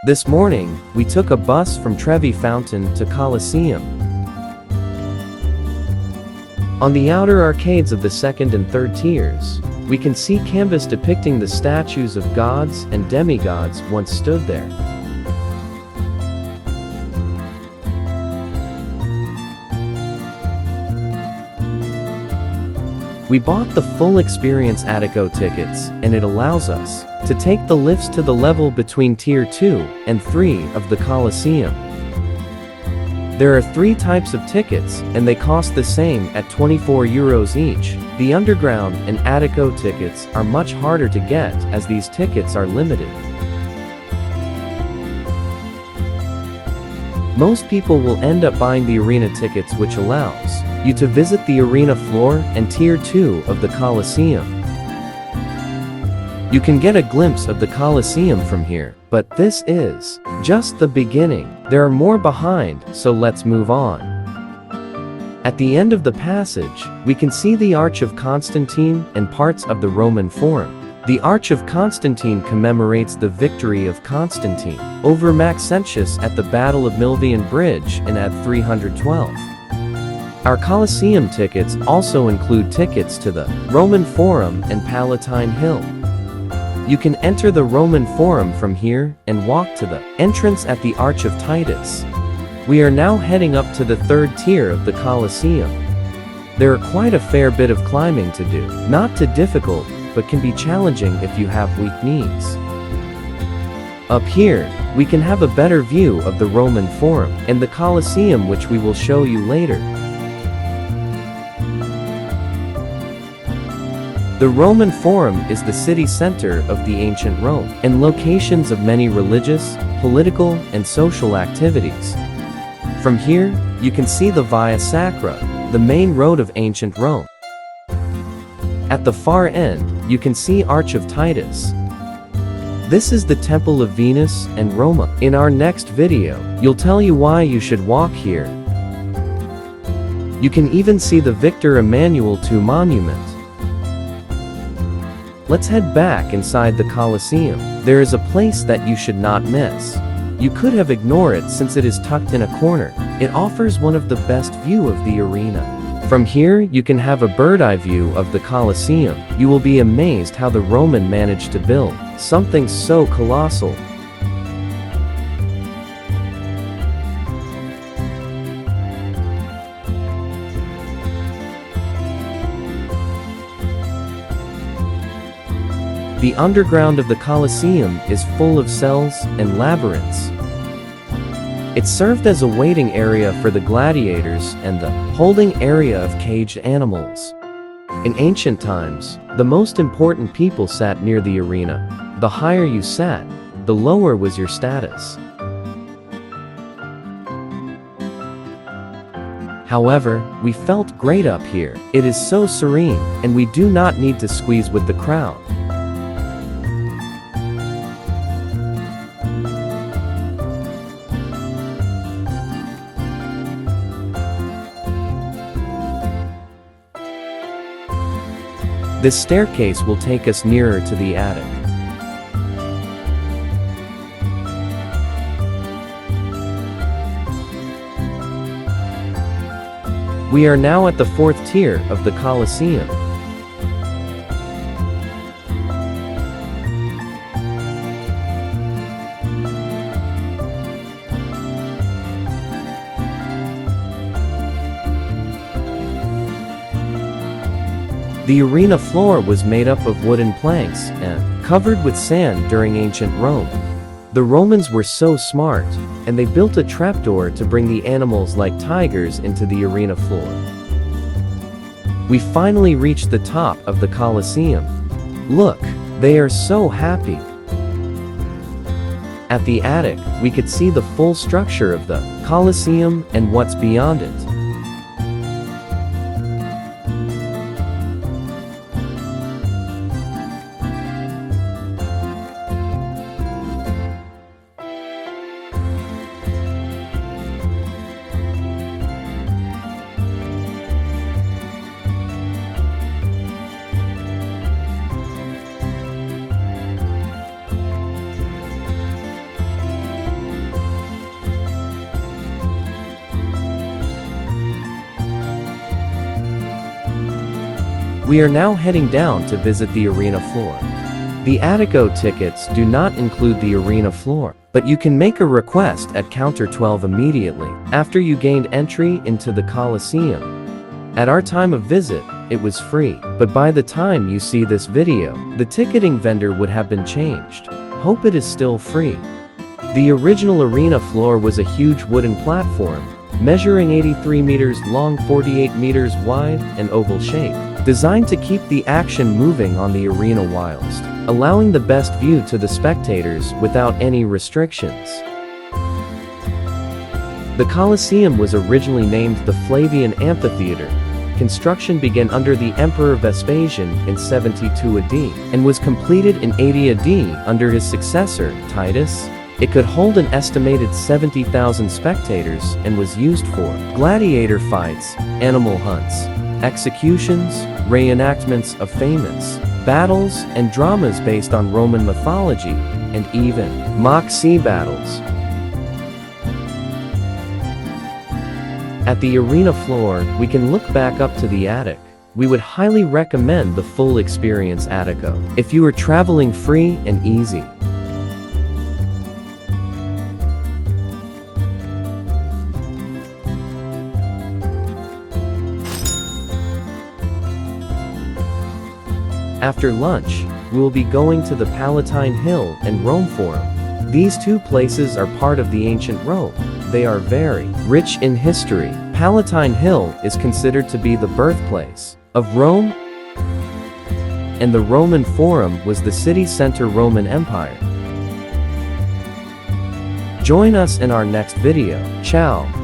This morning, we took a bus from Trevi Fountain to Colosseum. On the outer arcades of the second and third tiers, we can see canvas depicting the statues of gods and demigods once stood there. We bought the full Experience Attico tickets, and it allows us to take the lifts to the level between Tier 2 and 3 of the Colosseum. There are 3 types of tickets, and they cost the same at €24 each. The Underground and Attico tickets are much harder to get as these tickets are limited. Most people will end up buying the arena tickets, which allows you to visit the arena floor and Tier 2 of the Colosseum. You can get a glimpse of the Colosseum from here, but this is just the beginning. There are more behind, so let's move on. At the end of the passage, we can see the Arch of Constantine and parts of the Roman Forum. The Arch of Constantine commemorates the victory of Constantine over Maxentius at the Battle of Milvian Bridge in AD 312. Our Colosseum tickets also include tickets to the Roman Forum and Palatine Hill. You can enter the Roman Forum from here and walk to the entrance at the Arch of Titus. We are now heading up to the third tier of the Colosseum. There are quite a fair bit of climbing to do, not too difficult, but can be challenging if you have weak knees. Up here, we can have a better view of the Roman Forum and the Colosseum, which we will show you later. The Roman Forum is the city center of the ancient Rome and locations of many religious, political, and social activities. From here, you can see the Via Sacra, the main road of ancient Rome. At the far end, you can see Arch of Titus. This is the Temple of Venus and Roma. In our next video, you'll tell you why you should walk here. You can even see the Victor Emmanuel II monument. Let's head back inside the Colosseum. There is a place that you should not miss. You could have ignored it since it is tucked in a corner. It offers one of the best view of the arena. From here, you can have a bird's-eye view of the Colosseum. You will be amazed how the Roman managed to build something so colossal. The underground of the Colosseum is full of cells and labyrinths. It served as a waiting area for the gladiators and the holding area of caged animals. In ancient times, the most important people sat near the arena. The higher you sat, the lower was your status. However, we felt great up here. It is so serene, and we do not need to squeeze with the crowd. This staircase will take us nearer to the attic. We are now at the fourth tier of the Colosseum. The arena floor was made up of wooden planks and covered with sand during ancient Rome. The Romans were so smart, and they built a trapdoor to bring the animals like tigers into the arena floor. We finally reached the top of the Colosseum. Look, they are so happy. At the attic, we could see the full structure of the Colosseum and what's beyond it. We are now heading down to visit the arena floor. The Attico tickets do not include the arena floor, but you can make a request at counter 12 immediately after you gained entry into the Colosseum. At our time of visit, it was free, but by the time you see this video, the ticketing vendor would have been changed. Hope it is still free. The original arena floor was a huge wooden platform, measuring 83 meters long, 48 meters wide, and oval shape, designed to keep the action moving on the arena whilst allowing the best view to the spectators without any restrictions. The Colosseum was originally named the Flavian Amphitheater. Construction began under the Emperor Vespasian in 72 AD and was completed in 80 AD under his successor, Titus. It could hold an estimated 70,000 spectators and was used for gladiator fights, animal hunts, executions, reenactments of famous battles, and dramas based on Roman mythology, and even mock sea battles. At the arena floor, we can look back up to the attic. We would highly recommend the full Experience Attico if you are traveling free and easy. After lunch, we will be going to the Palatine Hill and Rome Forum. These two places are part of the ancient Rome. They are very rich in history. Palatine Hill is considered to be the birthplace of Rome, and the Roman Forum was the city center Roman Empire. Join us in our next video. Ciao.